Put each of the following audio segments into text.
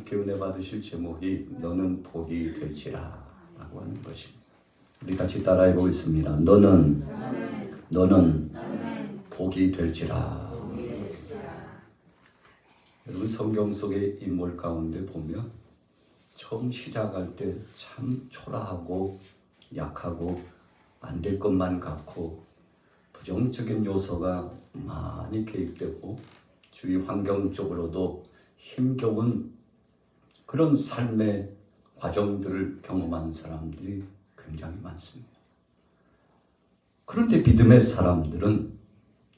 함께 은혜 받으실 제목이 너는 복이 될지라 라고 하는 것입니다. 우리 같이 따라해 보겠습니다. 너는 복이 될지라. 여러분, 성경 속의 인물 가운데 보면 처음 시작할 때 참 초라하고 약하고 안 될 것만 같고 부정적인 요소가 많이 개입되고 주위 환경적으로도 힘겨운 그런 삶의 과정들을 경험한 사람들이 굉장히 많습니다. 그런데 믿음의 사람들은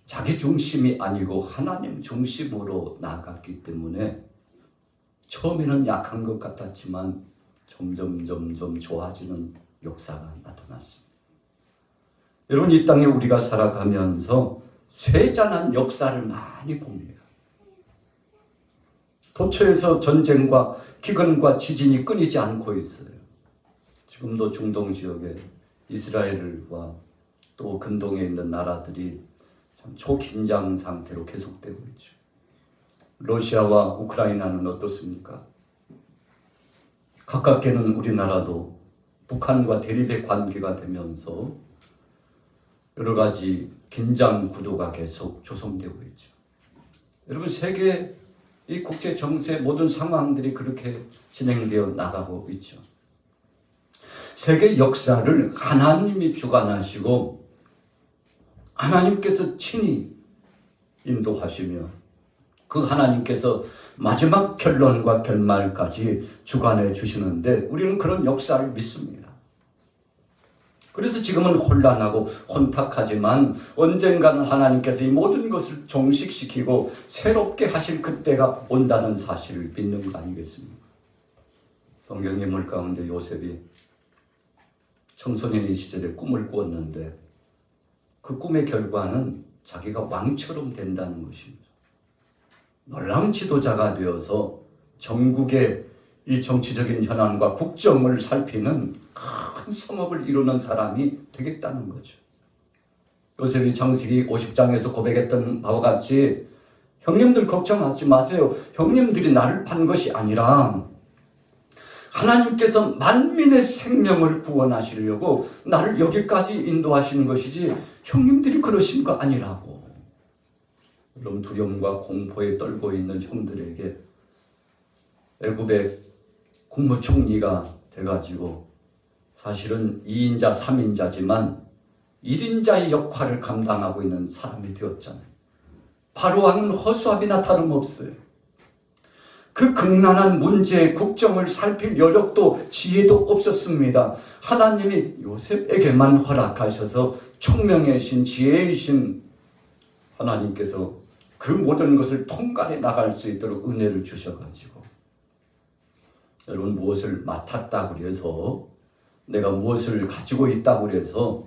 자기 중심이 아니고 하나님 중심으로 나아갔기 때문에 처음에는 약한 것 같았지만 점점 좋아지는 역사가 나타났습니다. 여러분, 이 땅에 우리가 살아가면서 쇠잔한 역사를 많이 봅니다. 도처에서 전쟁과 기근과 지진이 끊이지 않고 있어요. 지금도 중동 지역에 이스라엘과 또 근동에 있는 나라들이 참 초긴장 상태로 계속되고 있죠. 러시아와 우크라이나는 어떻습니까? 가깝게는 우리나라도 북한과 대립의 관계가 되면서 여러 가지 긴장 구도가 계속 조성되고 있죠. 여러분, 세계 이 국제 정세 모든 상황들이 그렇게 진행되어 나가고 있죠. 세계 역사를 하나님이 주관하시고 하나님께서 친히 인도하시며 그 하나님께서 마지막 결론과 결말까지 주관해 주시는데 우리는 그런 역사를 믿습니다. 그래서 지금은 혼란하고 혼탁하지만 언젠가는 하나님께서 이 모든 것을 종식시키고 새롭게 하실 그때가 온다는 사실을 믿는 거 아니겠습니까? 성경 인물 가운데 요셉이 청소년의 시절에 꿈을 꾸었는데 그 꿈의 결과는 자기가 왕처럼 된다는 것입니다. 놀라운 지도자가 되어서 전국의 이 정치적인 현안과 국정을 살피는 큰 성업을 이루는 사람이 되겠다는 거죠. 요셉이 창세기 50장에서 고백했던 바와 같이 형님들 걱정하지 마세요. 형님들이 나를 판 것이 아니라 하나님께서 만민의 생명을 구원하시려고 나를 여기까지 인도하시는 것이지 형님들이 그러신 거 아니라고. 여러분, 두려움과 공포에 떨고 있는 형들에게 애굽의 국무총리가 돼가지고 사실은 2인자, 3인자지만 1인자의 역할을 감당하고 있는 사람이 되었잖아요. 바로와는 허수아비나 다름없어요. 그 극난한 문제의 국정을 살필 여력도 지혜도 없었습니다. 하나님이 요셉에게만 허락하셔서 총명이신 지혜이신 하나님께서 그 모든 것을 통과해 나갈 수 있도록 은혜를 주셔가지고 여러분, 무엇을 맡았다고 해서 내가 무엇을 가지고 있다고 해서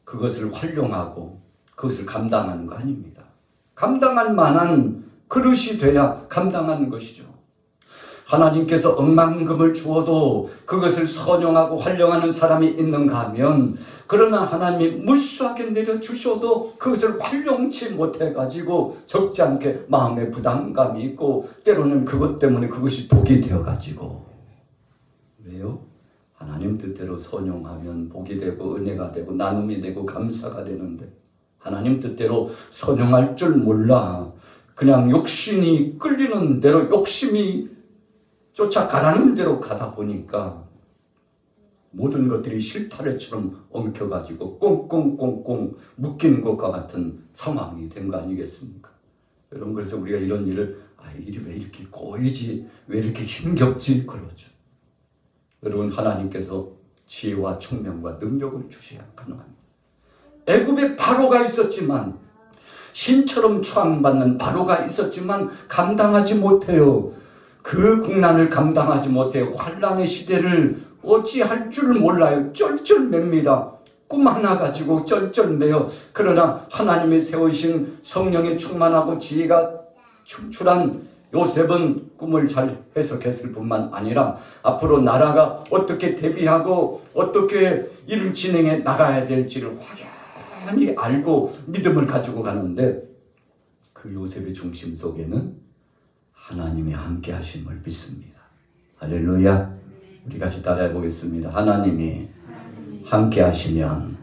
그것을 활용하고 그것을 감당하는 거 아닙니다. 감당할 만한 그릇이 돼야 감당하는 것이죠. 하나님께서 억만금을 주어도 그것을 선용하고 활용하는 사람이 있는가 하면 그러나 하나님이 무수하게 내려주셔도 그것을 활용치 못해가지고 적지 않게 마음에 부담감이 있고 때로는 그것 때문에 그것이 독이 되어가지고 왜요? 하나님 뜻대로 선용하면 복이 되고 은혜가 되고 나눔이 되고 감사가 되는데 하나님 뜻대로 선용할 줄 몰라 그냥 욕심이 끌리는 대로 욕심이 쫓아가라는 대로 가다 보니까 모든 것들이 실타래처럼 엉켜가지고 꽁꽁꽁꽁 묶인 것과 같은 상황이 된 거 아니겠습니까? 여러분, 그래서 우리가 이런 일을 일이 왜 이렇게 꼬이지? 왜 이렇게 힘겹지? 그러죠. 여러분, 하나님께서 지혜와 총명과 능력을 주셔야 가능합니다. 애굽에 바로가 있었지만 신처럼 추앙받는 바로가 있었지만 감당하지 못해요. 그 국난을 감당하지 못해요. 환란의 시대를 어찌할 줄 몰라요. 쩔쩔맵니다. 꿈 하나 가지고 쩔쩔매요. 그러나 하나님이 세우신 성령에 충만하고 지혜가 충출한 요셉은 꿈을 잘 해석했을 뿐만 아니라 앞으로 나라가 어떻게 대비하고 어떻게 일을 진행해 나가야 될지를 확연히 알고 믿음을 가지고 가는데 그 요셉의 중심 속에는 하나님이 함께 하심을 믿습니다. 할렐루야. 우리 같이 따라해 보겠습니다. 하나님이 함께 하시면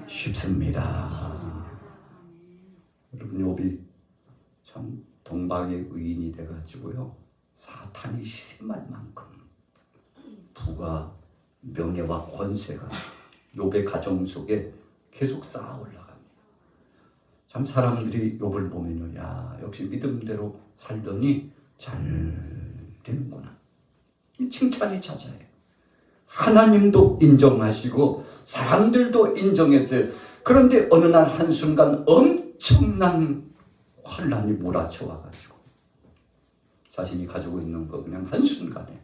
쉽습니다. 여러분, 욥이 참 동방의 의인이 돼가지고요, 사탄이 심할 만큼 부가, 명예와 권세가 욥의 가정 속에 계속 쌓아 올라갑니다. 참 사람들이 욥을 보면요, 야, 역시 믿음대로 살더니 잘 되는구나, 이 칭찬이 찾아요. 하나님도 인정하시고 사람들도 인정했어요. 그런데 어느 날 한순간 엄청난 환란이 몰아쳐 와가지고 자신이 가지고 있는 거 그냥 한순간에,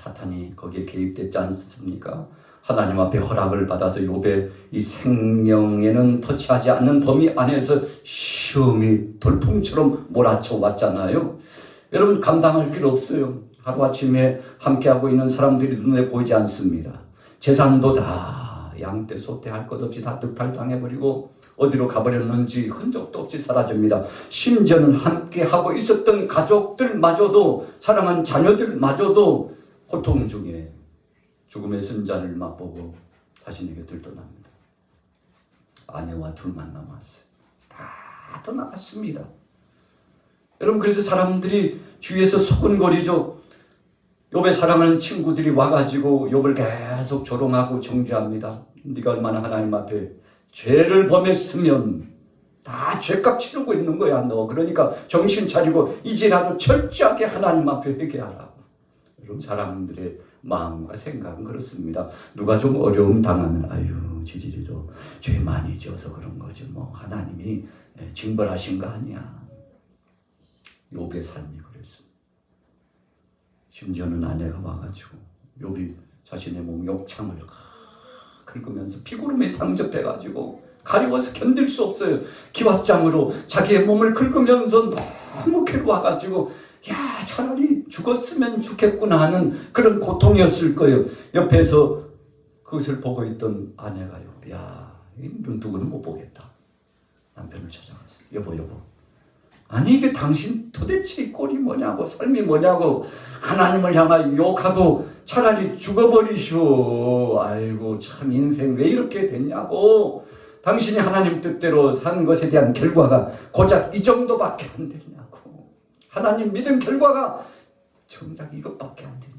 사탄이 거기에 개입됐지 않습니까? 하나님 앞에 허락을 받아서 욥의 이 생명에는 터치하지 않는 범위 안에서 시험이 돌풍처럼 몰아쳐 왔잖아요. 여러분, 감당할 길 없어요. 하루아침에 함께하고 있는 사람들이 눈에 보이지 않습니다. 재산도 다 양떼 소떼 할 것 없이 다 득탈당해버리고 어디로 가버렸는지 흔적도 없이 사라집니다. 심지어는 함께하고 있었던 가족들마저도, 사랑한 자녀들마저도 고통 중에 죽음의 순잔을 맛보고 자신의 곁을 떠납니다. 아내와 둘만 남았어요. 다 떠나갔습니다. 여러분, 그래서 사람들이 주위에서 소근거리죠. 욥의 사랑하는 친구들이 와가지고 욥을 계속 조롱하고 정죄합니다. 네가 얼마나 하나님 앞에 죄를 범했으면 다 죄값 치르고 있는 거야, 너. 그러니까 정신 차리고 이제라도 철저하게 하나님 앞에 회개하라고. 여러분, 사람들의 마음과 생각은 그렇습니다. 누가 좀 어려움 당하면 아유, 지지리도 죄 많이 지어서 그런 거지 뭐 하나님이 징벌하신 거 아니야. 욥의 삶이 그랬습니다. 심지어는 아내가 와가지고 욥이 자신의 몸 욕창을 긁으면서 피구름에 상접해가지고 가려워서 견딜 수 없어요. 기왓장으로 자기의 몸을 긁으면서 너무 괴로워가지고 야, 차라리 죽었으면 좋겠구나 하는 그런 고통이었을 거예요. 옆에서 그것을 보고 있던 아내가요, 야, 이 눈두고는 못 보겠다. 남편을 찾아갔어요. 여보, 아니 이게 당신 도대체 이 꼴이 뭐냐고, 삶이 뭐냐고, 하나님을 향하여 욕하고 차라리 죽어버리시오. 아이고 참 인생 왜 이렇게 됐냐고. 당신이 하나님 뜻대로 산 것에 대한 결과가 고작 이 정도밖에 안 되냐고. 하나님 믿은 결과가 정작 이것밖에 안 되냐.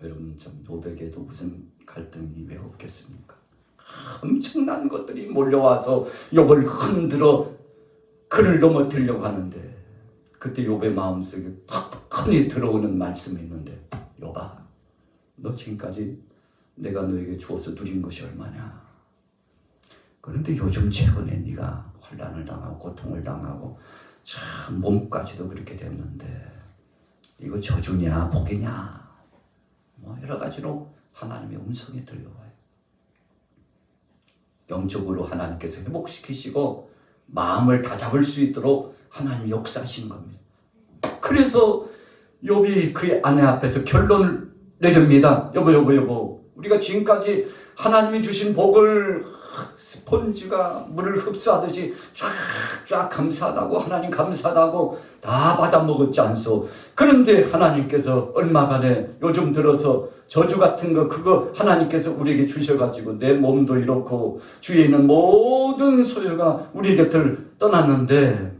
여러분, 참 욥에게도 무슨 갈등이 왜 없겠습니까? 엄청난 것들이 몰려와서 욥을 흔들어 그를 넘어뜨리려고 하는데, 그때 욥의 마음속에 팍팍하니 들어오는 말씀이 있는데, 욥아, 너 지금까지 내가 너에게 주어서 누린 것이 얼마냐? 그런데 요즘 최근에 네가 환난을 당하고 고통을 당하고 참 몸까지도 그렇게 됐는데 이거 저주냐 복이냐, 뭐 여러 가지로 하나님의 음성이 들려와요. 영적으로 하나님께서 회복시키시고 마음을 다잡을 수 있도록 하나님이 역사하신 겁니다. 그래서 욥이 그의 아내 앞에서 결론을 내립니다. 여보, 우리가 지금까지 하나님이 주신 복을 스폰지가 물을 흡수하듯이 쫙쫙 감사하다고, 하나님 감사하다고 다 받아먹었지 않소. 그런데 하나님께서 얼마간에 요즘 들어서 저주 같은 거 그거 하나님께서 우리에게 주셔가지고 내 몸도 이렇고 주위에 있는 모든 소유가 우리 곁을 떠났는데,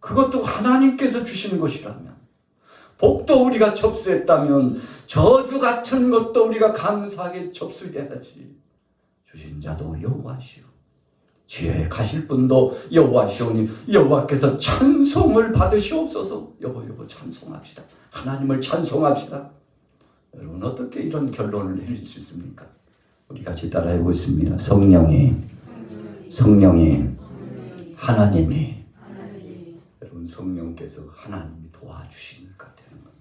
그것도 하나님께서 주시는 것이라면, 복도 우리가 접수했다면 저주 같은 것도 우리가 감사하게 접수해야지. 주신 자도 여호와시오, 지혜에 가실 분도 여호와시오니 여호와께서 찬송을 받으시옵소서. 여보 찬송합시다. 하나님을 찬송합시다. 여러분, 어떻게 이런 결론을 내릴 수 있습니까? 우리 같이 따라해보고 있습니다. 성령이 하나님이, 여러분, 성령께서 하나님이 도와주시니까 되는 겁니다.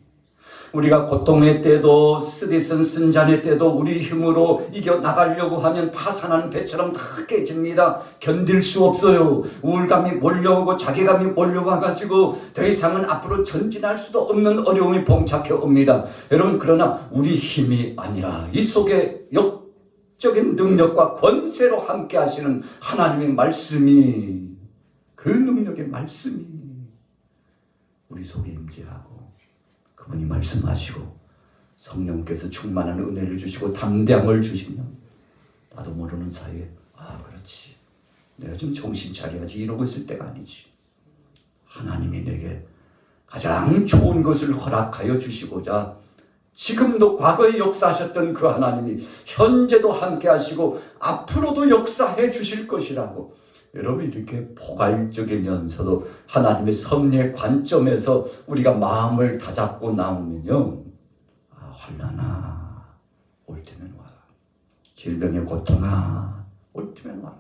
우리가 고통의 때도, 쓰디쓴 쓴잔의 때도 우리 힘으로 이겨나가려고 하면 파산하는 배처럼 다 깨집니다. 견딜 수 없어요. 우울감이 몰려오고 자괴감이 몰려와가지고 더 이상은 앞으로 전진할 수도 없는 어려움이 봉착해 옵니다. 여러분, 그러나 우리 힘이 아니라 이 속에 역적인 능력과 권세로 함께 하시는 하나님의 말씀이, 그 능력의 말씀이 우리 속에 임재하고 그분이 말씀하시고 성령께서 충만한 은혜를 주시고 담대함을 주시면 나도 모르는 사이에 그렇지, 내가 좀 정신 차려야지 이러고 있을 때가 아니지. 하나님이 내게 가장 좋은 것을 허락하여 주시고자 지금도 과거에 역사하셨던 그 하나님이 현재도 함께 하시고 앞으로도 역사해 주실 것이라고, 여러분 이렇게 포괄적이면서도 하나님의 섭리의 관점에서 우리가 마음을 다잡고 나오면요, 환난아 올 때면 와라, 질병의 고통아 올 때면 와라,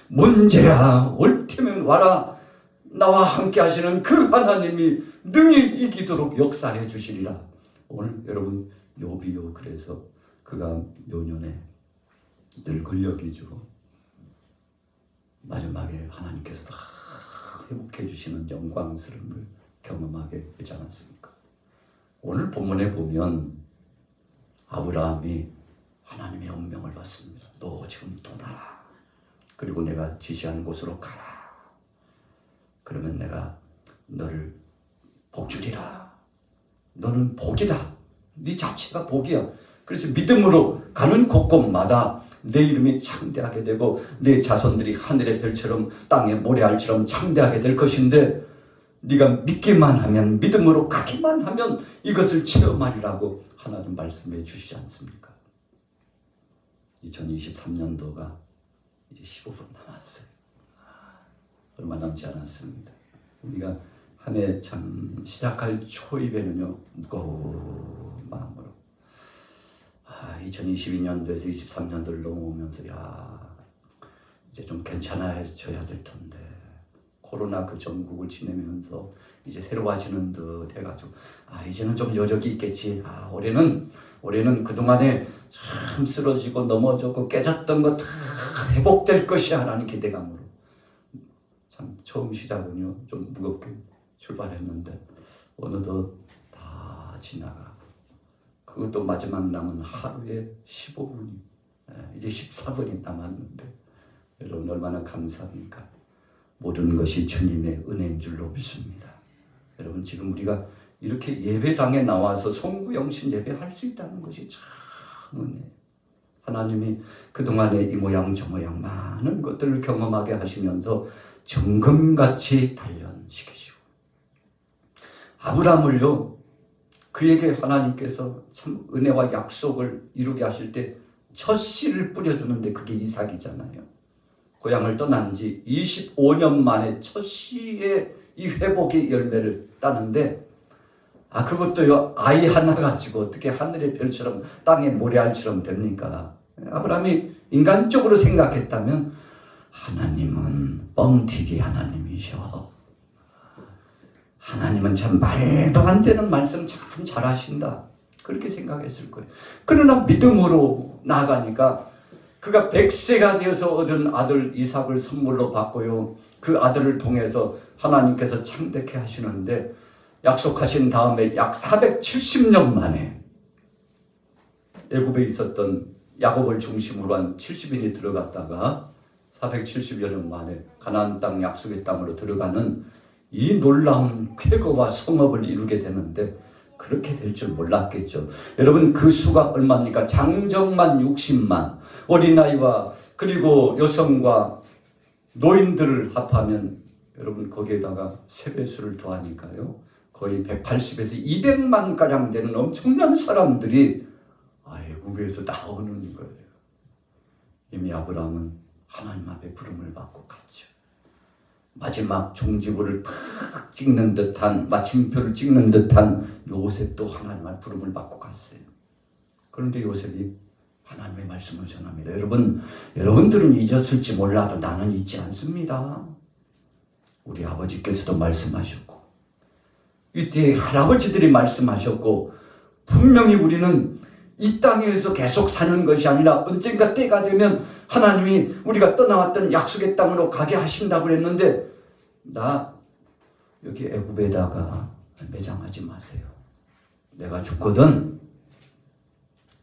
문제야 올 때면 와라, 나와 함께 하시는 그 하나님이 능히 이기도록 역사해 주시리라. 오늘 여러분 욥이요, 그래서 그가 묘년에 늘 근력이죠. 마지막에 하나님께서 다 회복해 주시는 영광스러움을 경험하게 되지 않았습니까? 오늘 본문에 보면 아브라함이 하나님의 엄명을 받습니다. 너 지금 떠나라. 그리고 내가 지시한 곳으로 가라. 그러면 내가 너를 복주리라. 너는 복이다. 네 자체가 복이야. 그래서 믿음으로 가는 곳곳마다 내 이름이 창대하게 되고 내 자손들이 하늘의 별처럼 땅의 모래알처럼 창대하게 될 것인데, 네가 믿기만 하면, 믿음으로 가기만 하면 이것을 체험하리라고 하나님 말씀해 주시지 않습니까? 2023년도가 이제 15분 남았어요. 얼마 남지 않았습니다. 우리가 한 해 참 시작할 초입에는요, 무거운 마음으로 2022년도에서 23년도를 넘어오면서 이제 좀 괜찮아져야 될 텐데, 코로나 그 전국을 지내면서 이제 새로워지는 듯 해가지고 이제는 좀 여력이 있겠지. 올해는 그동안에 참 쓰러지고 넘어졌고 깨졌던 거 다 회복될 것이야 라는 기대감으로 참 처음 시작은요 좀 무겁게 출발했는데 어느덧 다 지나가 그것도 마지막 남은 하루에 15분이 이제 14분이 남았는데, 여러분 얼마나 감사합니까? 모든 것이 주님의 은혜인 줄로 믿습니다. 여러분 지금 우리가 이렇게 예배당에 나와서 송구영신 예배할 수 있다는 것이 참 은혜. 하나님이 그동안에 이 모양 저 모양 많은 것들을 경험하게 하시면서 정금같이 단련시키시고, 아브라함을요, 그에게 하나님께서 참 은혜와 약속을 이루게 하실 때 첫 씨를 뿌려주는데 그게 이삭이잖아요. 고향을 떠난 지 25년 만에 첫 씨의 이 회복의 열매를 따는데, 그것도요, 아이 하나 가지고 어떻게 하늘의 별처럼 땅의 모래알처럼 됩니까? 아브라함이 인간적으로 생각했다면 하나님은 뻥튀기 하나님이셔. 하나님은 참 말도 안 되는 말씀 참 잘하신다. 그렇게 생각했을 거예요. 그러나 믿음으로 나아가니까 그가 100세가 되어서 얻은 아들 이삭을 선물로 받고요. 그 아들을 통해서 하나님께서 창대케 하시는데, 약속하신 다음에 약 470년 만에 애굽에 있었던 야곱을 중심으로 한 70인이 들어갔다가 470여 년 만에 가나안 땅 약속의 땅으로 들어가는 이 놀라운 쾌거와 성업을 이루게 되는데, 그렇게 될 줄 몰랐겠죠. 여러분 그 수가 얼마입니까? 장정만 60만, 어린아이와 그리고 여성과 노인들을 합하면 여러분 거기에다가 세배수를 더하니까요, 거의 180에서 200만가량 되는 엄청난 사람들이 애국에서 나오는 거예요. 이미 아브라함은 하나님 앞에 부름을 받고 갔죠. 마지막 종지부를 탁 찍는 듯한, 마침표를 찍는 듯한 요셉도 하나님 앞에 부름을 받고 갔어요. 그런데 요셉이 하나님의 말씀을 전합니다. 여러분들은 잊었을지 몰라도 나는 잊지 않습니다. 우리 아버지께서도 말씀하셨고 이때 할아버지들이 말씀하셨고, 분명히 우리는 이 땅에서 계속 사는 것이 아니라 언젠가 때가 되면 하나님이 우리가 떠나왔던 약속의 땅으로 가게 하신다고 그랬는데, 나 여기 애굽에다가 매장하지 마세요. 내가 죽거든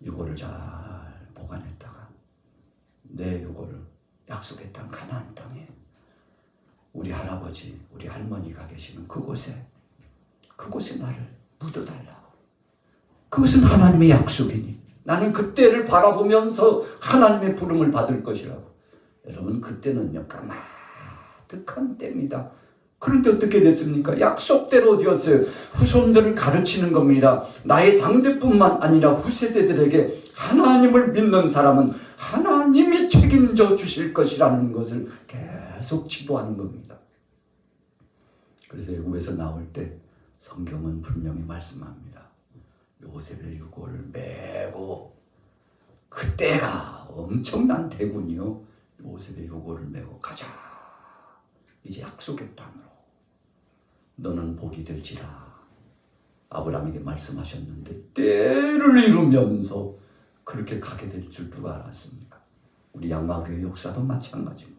이거를 잘 보관했다가 내 이거를 약속의 땅 가나안 땅에 우리 할아버지 우리 할머니가 계시는 그곳에 그곳에 나를 묻어달라고. 그것은 하나님의 약속이니 나는 그때를 바라보면서 하나님의 부름을 받을 것이라고. 여러분, 그때는요 까마득한 때입니다. 그런데 어떻게 됐습니까? 약속대로 되었어요. 후손들을 가르치는 겁니다. 나의 당대뿐만 아니라 후세대들에게 하나님을 믿는 사람은 하나님이 책임져 주실 것이라는 것을 계속 지도하는 겁니다. 그래서 애굽에서 나올 때 성경은 분명히 말씀합니다. 요셉의 유골을 메고, 그때가 엄청난 대군이요. 요셉의 유골을 메고 가자. 이제 약속의 땅으로 너는 복이 될지라. 아브라함에게 말씀하셨는데 때를 이루면서 그렇게 가게 될 줄 누가 알았습니까? 우리 양마교회 역사도 마찬가지입니다.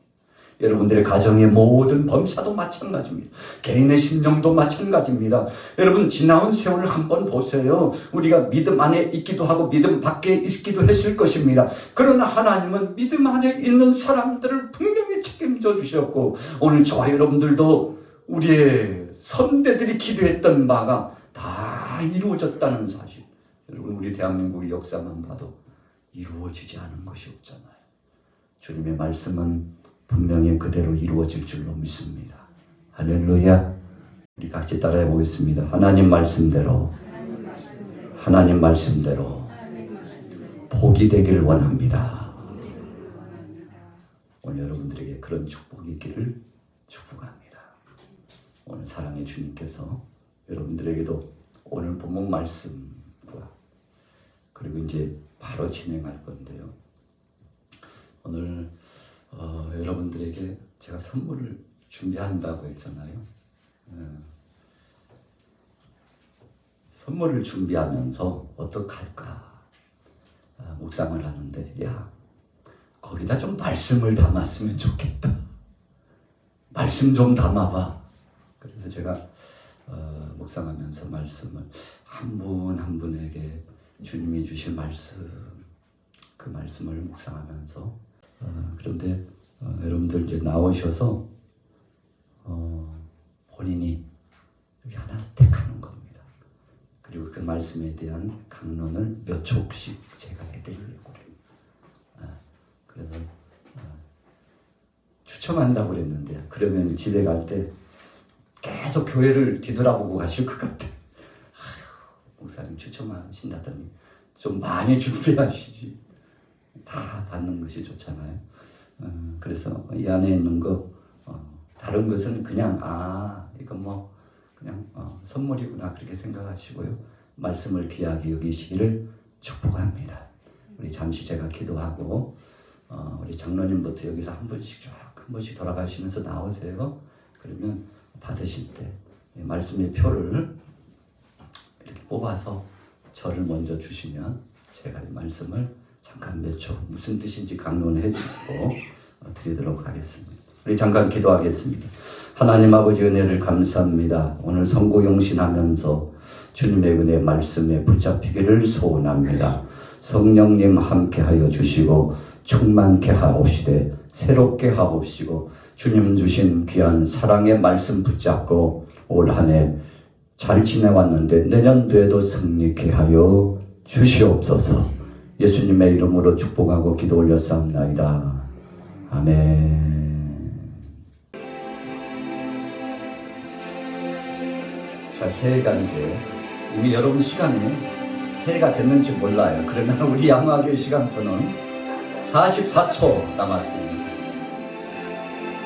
여러분들의 가정의 모든 범사도 마찬가지입니다. 개인의 심령도 마찬가지입니다. 여러분, 지나온 세월을 한번 보세요. 우리가 믿음 안에 있기도 하고 믿음 밖에 있기도 했을 것입니다. 그러나 하나님은 믿음 안에 있는 사람들을 분명히 책임져 주셨고, 오늘 저와 여러분들도 우리의 선대들이 기도했던 바가 다 이루어졌다는 사실. 여러분, 우리 대한민국의 역사만 봐도 이루어지지 않은 것이 없잖아요. 주님의 말씀은 분명히 그대로 이루어질 줄로 믿습니다. 할렐루야. 우리 같이 따라해 보겠습니다. 하나님 말씀대로 복이 되기를 원합니다. 오늘 여러분들에게 그런 축복이 있기를 축복합니다. 오늘 사랑의 주님께서 여러분들에게도 오늘 본문 말씀과 그리고 이제 바로 진행할 건데요. 오늘 여러분들에게 제가 선물을 준비한다고 했잖아요. 선물을 준비하면서 어떡할까 묵상을 하는데, 거기다 좀 말씀을 담았으면 좋겠다. 말씀 좀 담아봐. 그래서 제가 묵상하면서 말씀을 한 분 한 분에게 주님이 주신 말씀, 그 말씀을 묵상하면서 그런데 여러분들 이제 나오셔서 본인이 여기 하나 택하는 겁니다. 그리고 그 말씀에 대한 강론을 몇 촉씩 제가 해드리려고. 그래서 추첨한다고 그랬는데, 그러면 집에 갈 때 계속 교회를 뒤돌아보고 가실 것 같아요. 목사님 추첨하신다더니 좀 많이 준비하시지. 다 받는 것이 좋잖아요. 그래서 이 안에 있는 거, 다른 것은 그냥 이건 뭐 그냥 선물이구나 그렇게 생각하시고요. 말씀을 귀하게 여기시기를 축복합니다. 우리 잠시 제가 기도하고 우리 장로님부터 여기서 한 번씩 돌아가시면서 나오세요. 그러면 받으실 때 말씀의 표를 이렇게 뽑아서 저를 먼저 주시면 제가 이 말씀을 잠깐 몇 초 무슨 뜻인지 강론해 드리고 드리도록 하겠습니다. 우리 잠깐 기도하겠습니다. 하나님 아버지 은혜를 감사합니다. 오늘 선고용신하면서 주님의 은혜 말씀에 붙잡히기를 소원합니다. 성령님 함께하여 주시고 충만케 하옵시되 새롭게 하옵시고 주님 주신 귀한 사랑의 말씀 붙잡고 올 한 해 잘 지내왔는데 내년도에도 승리케 하여 주시옵소서. 예수님의 이름으로 축복하고 기도 올렸사옵나이다. 아멘. 자, 새해가 이제 이미 여러분 시간이 새해가 됐는지 몰라요. 그러나 우리 양화교회 시간표는 44초 남았습니다.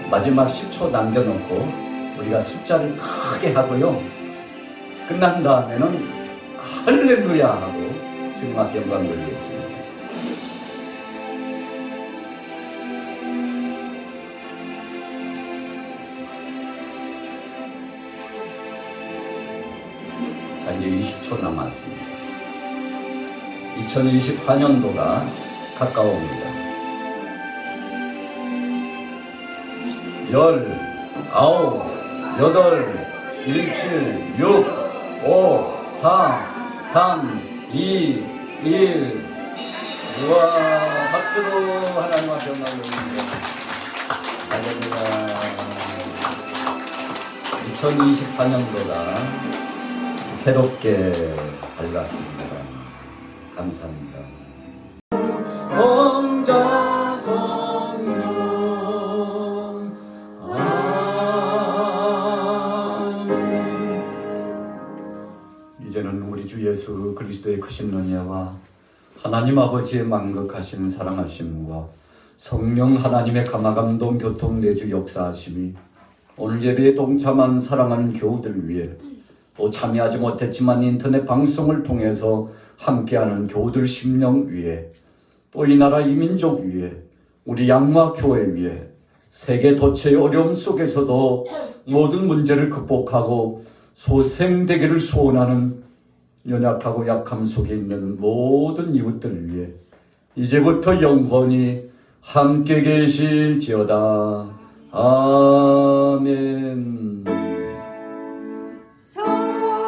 마지막 10초 남겨놓고 우리가 숫자를 크게 하고요. 끝난 다음에는 할렐루야 하고 주님 앞에 영광 돌리겠습니다. 자, 이제 20초 남았습니다. 2024년도가 가까워옵니다. 10, 9, 8, 7, 6, 5, 4, 3, 2, 1. 우와, 박수로 하나님 앞에 영광 돌립니다. 할렐루야. 2024년도가 새롭게 밝았습니다. 감사합니다. 성자 성령 아멘. 이제는 우리 주 예수 그리스도의 크신 은혜와 하나님 아버지의 만극하신 사랑하심과 성령 하나님의 감화감동 교통 내주 역사하심이 오늘 예배에 동참한 사랑하는 교우들 위해 또 참여하지 못했지만 인터넷 방송을 통해서 함께하는 교우들 심령 위에 또 이 나라 이 민족 위에 우리 양마 교회 위에 세계 도처의 어려움 속에서도 모든 문제를 극복하고 소생되기를 소원하는 연약하고 약함 속에 있는 모든 이웃들 위해 이제부터 영원히 함께 계실지어다. 아멘.